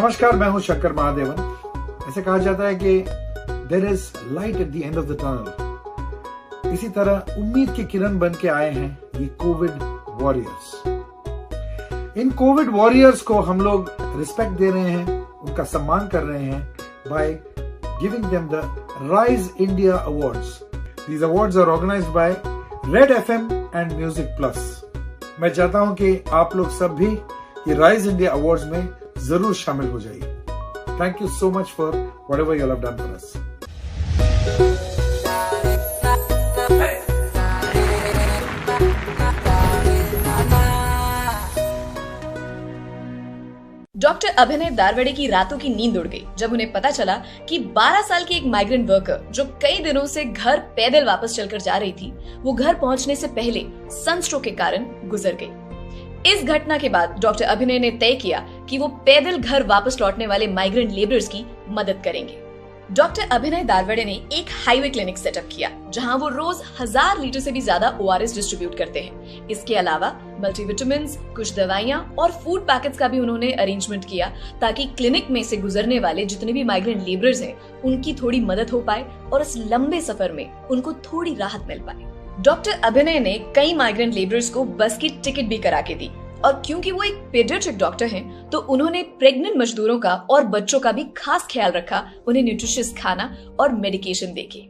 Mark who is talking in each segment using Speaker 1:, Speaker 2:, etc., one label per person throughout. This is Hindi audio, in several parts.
Speaker 1: नमस्कार, मैं हूं शंकर महादेवन। ऐसे कहा जाता है कि there is light at the end of the tunnel. इसी तरह उम्मीद की किरण बन के आए हैं ये कोविड वॉरियर्स। इन कोविड वॉरियर्स को हम लोग रिस्पेक्ट दे रहे हैं, उनका सम्मान कर रहे हैं by giving them the Rise India Awards. These awards are organised by Red FM and Music Plus. मैं चाहता हूं कि आप लोग सब भी ये राइज इंडिया अवार्ड्स में जरूर शामिल हो जाइए। Thank you so much for whatever you have done for us.
Speaker 2: Doctor अभिनय दारवड़े की रातों की नींद उड़ गई जब उन्हें पता चला कि 12 साल की एक माइग्रेंट वर्कर जो कई दिनों से घर पैदल वापस चलकर जा रही थी, वो घर पहुंचने से पहले सनस्ट्रोक के कारण गुजर गई। इस घटना के बाद डॉक्टर अभिनय ने तय किया कि वो पैदल घर वापस लौटने वाले माइग्रेंट लेबरर्स की मदद करेंगे। डॉक्टर अभिनय दारवड़े ने एक हाईवे क्लिनिक सेटअप किया जहां वो रोज 1000 लीटर से भी ज्यादा ORS डिस्ट्रीब्यूट करते हैं। इसके अलावा मल्टीविटामिन, कुछ दवाइयां और फूड पैकेट्स का भी उन्होंने अरेंजमेंट किया ताकि क्लिनिक में से गुजरने वाले जितने भी माइग्रेंट लेबरर्स हैं उनकी थोड़ी मदद हो पाए और इस लंबे सफर में उनको थोड़ी राहत मिल पाए। डॉक्टर अभिनय ने कई माइग्रेंट लेबरर्स को बस की टिकट भी करा के दी और क्योंकि वो एक पीडियाट्रिक डॉक्टर हैं, तो उन्होंने प्रेग्नेंट मजदूरों का और बच्चों का भी खास ख्याल रखा, उन्हें न्यूट्रिशियस खाना और मेडिकेशन देके।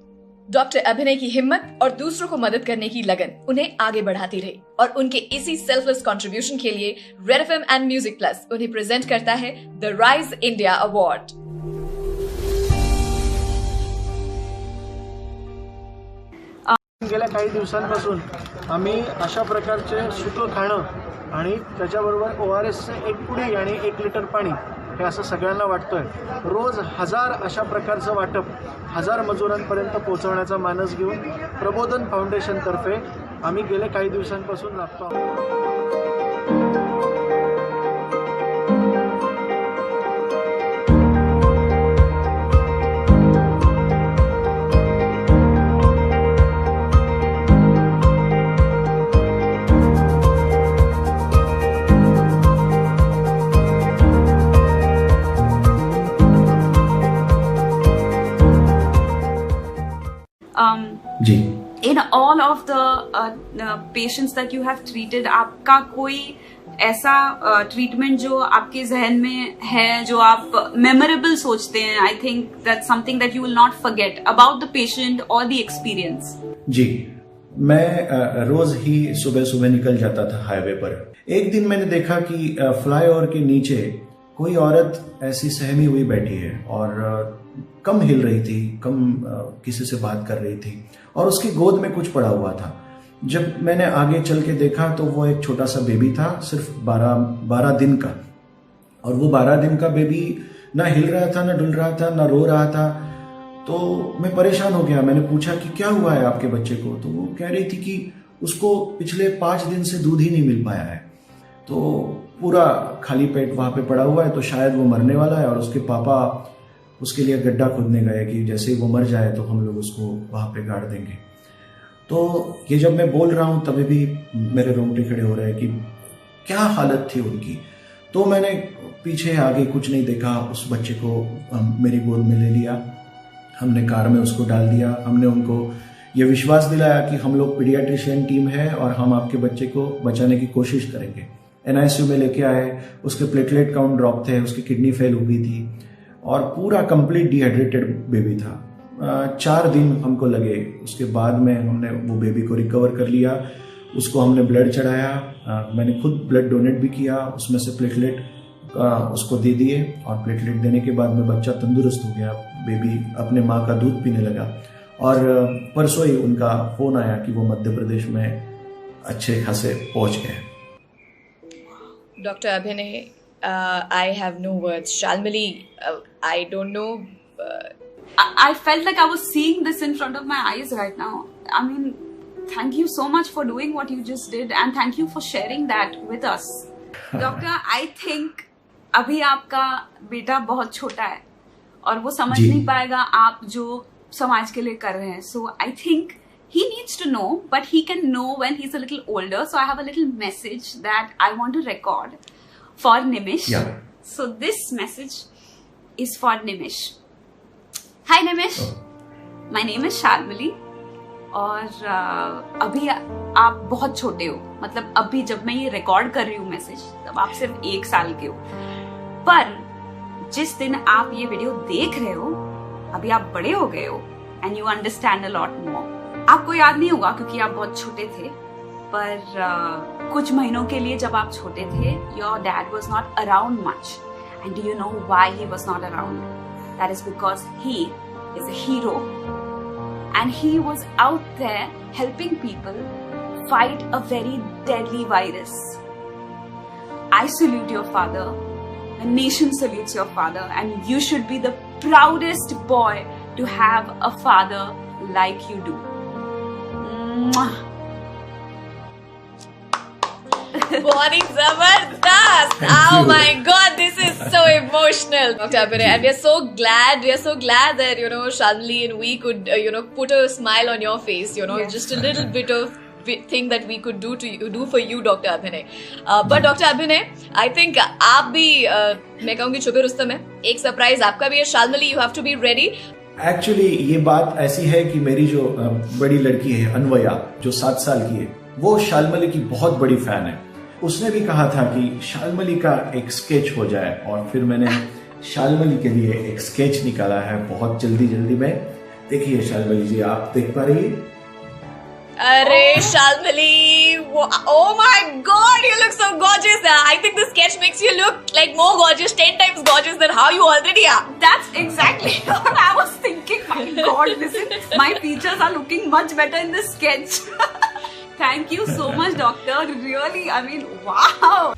Speaker 2: डॉक्टर अभिनय की हिम्मत और दूसरों को मदद करने की लगन उन्हें आगे बढ़ाती रही और उनके इसी सेल्फलेस कंट्रीब्यूशन के लिए red FM and Music plus उन्हें प्रेजेंट करता है द राइज इंडिया अवार्ड।
Speaker 3: गेल्या काही दिवसांपासून आम्ही अशा प्रकारचे सुकं खाणं आणि त्याच्याबरोबर ORSचे एक पुडी आणि 1 लिटर पाणी हे असं सगळ्यांना वाटतोय। रोज 1000 अशा प्रकारचं वाटप 1000 मजुरांपर्यंत पोहोचवण्याचा मानस घेऊन प्रबोधन फाउंडेशनतर्फे आम्ही गेले काही दिवसांपासून राबतो आहोत।
Speaker 4: जी।
Speaker 5: In all of the patients that you have treated, आपका कोई ऐसा ट्रीटमेंट जो आपके जहन में है जो आप मेमोरेबल सोचते हैं? I think that's something that you will not forget about the patient और द एक्सपीरियंस।
Speaker 4: जी, मैं रोज ही सुबह सुबह निकल जाता था हाईवे पर। एक दिन मैंने देखा कि फ्लाईओवर के नीचे कोई औरत ऐसी सहमी हुई बैठी है और कम हिल रही थी, कम किसी से बात कर रही थी और उसकी गोद में कुछ पड़ा हुआ था। जब मैंने आगे चल के देखा तो वो एक छोटा सा बेबी था, सिर्फ 12 दिन का। और वो 12 दिन का बेबी ना हिल रहा था, ना डुल रहा था, ना रो रहा था। तो मैं परेशान हो गया। मैंने पूछा कि क्या हुआ है आपके बच्चे को? तो वो कह रही थी कि उसको पिछले 5 दिन से दूध ही नहीं मिल पाया है, तो पूरा खाली पेट वहां पे पड़ा हुआ है, तो शायद वो मरने वाला है। और उसके पापा उसके लिए गड्ढा खोदने गए कि जैसे ही वो मर जाए तो हम लोग उसको वहां पे गाड़ देंगे। तो ये जब मैं बोल रहा हूं तभी भी मेरे रोंगटे खड़े हो रहे हैं कि क्या हालत थी उनकी। तो मैंने पीछे आगे कुछ नहीं देखा, उस बच्चे को मेरी गोद में ले लिया, हमने कार में उसको डाल दिया। हमने उनको ये विश्वास दिलाया कि हम लोग पीडियाट्रिशियन टीम है और हम आपके बच्चे को बचाने की कोशिश करेंगे। NICU में लेके आए, उसके प्लेटलेट काउंट ड्रॉप थे, उसकी किडनी फेल हो गई थी और पूरा कंप्लीट डिहाइड्रेटेड बेबी था। 4 दिन हमको लगे। उसके बाद में हमने वो बेबी को रिकवर कर लिया, उसको हमने ब्लड चढ़ाया, मैंने खुद ब्लड डोनेट भी किया, उसमें से प्लेटलेट उसको दे दिए और प्लेटलेट देने के बाद में बच्चा तंदुरुस्त हो गया। बेबी अपने माँ का दूध पीने लगा और परसों ही उनका फोन आया कि वो मध्य प्रदेश में अच्छे खासे पहुंच गए।
Speaker 2: डॉक्टर अभिनय, I have no words. Shalmali, I don't know.
Speaker 5: I felt like I was seeing this in front of my eyes right now. I mean, thank you so much for doing what you just did and thank you for sharing that with us. Doctor, I think अभी आपका बेटा बहुत छोटा है और वो समझ नहीं पाएगा आप जो समाज के लिए कर रहे हैं. So I think he needs to know, but he can know when he's a little older. So I have a little message that I want to record for Nimish. So this message is for Nimish. Hi Nimish, my name is Shalmali. और अभी आप बहुत छोटे हो, मतलब अभी जब मैं ये रिकॉर्ड कर रही हूँ मैसेज, तब आप सिर्फ 1 साल के हो। पर जिस दिन आप ये वीडियो देख रहे हो, अभी आप बड़े हो गए हो and you understand a lot more. आपको याद नहीं होगा क्योंकि आप बहुत छोटे थे, पर कुछ महीनों के लिए जब आप छोटे थे, your dad was not around much, and do you know why he was not around? That is because he is a hero and he was out there helping people fight a very deadly virus. I salute your father, the nation salutes your father, and you should be the proudest boy to have a father like you do. Mwah.
Speaker 2: बहुत ही जबरदस्त! Oh my God, this is so emotional, Dr. Abhinay, and we are so glad that Shalmali and we could put a smile on your face.
Speaker 5: Yes.
Speaker 2: Just a little bit of thing that we could do for you, Dr. Abhinay. But Dr. Abhinay, I think आप भी मैं कहूँगी छुपे रुस्तम है, एक सरप्राइज आपका भी है। Shalmali, you have to be ready.
Speaker 4: Actually ये बात ऐसी है कि मेरी जो बड़ी लड़की है अनवया, जो 7 साल की है, वो शालमली की बहुत बड़ी फैन है। उसने भी कहा था कि शालमली का एक स्केच हो जाए, और फिर मैंने शालमली के लिए एक स्केच निकाला है बहुत जल्दी में। देखिए शालमली जी, आप देख पा रही है?
Speaker 2: अरे Shalmali, oh my God, you look so gorgeous. I think the sketch makes you look like more gorgeous, 10 times gorgeous than how you already are.
Speaker 5: That's exactly what I was thinking. My God, listen, my features are looking much better in this sketch. Thank you so much, doctor. Really, I mean, wow.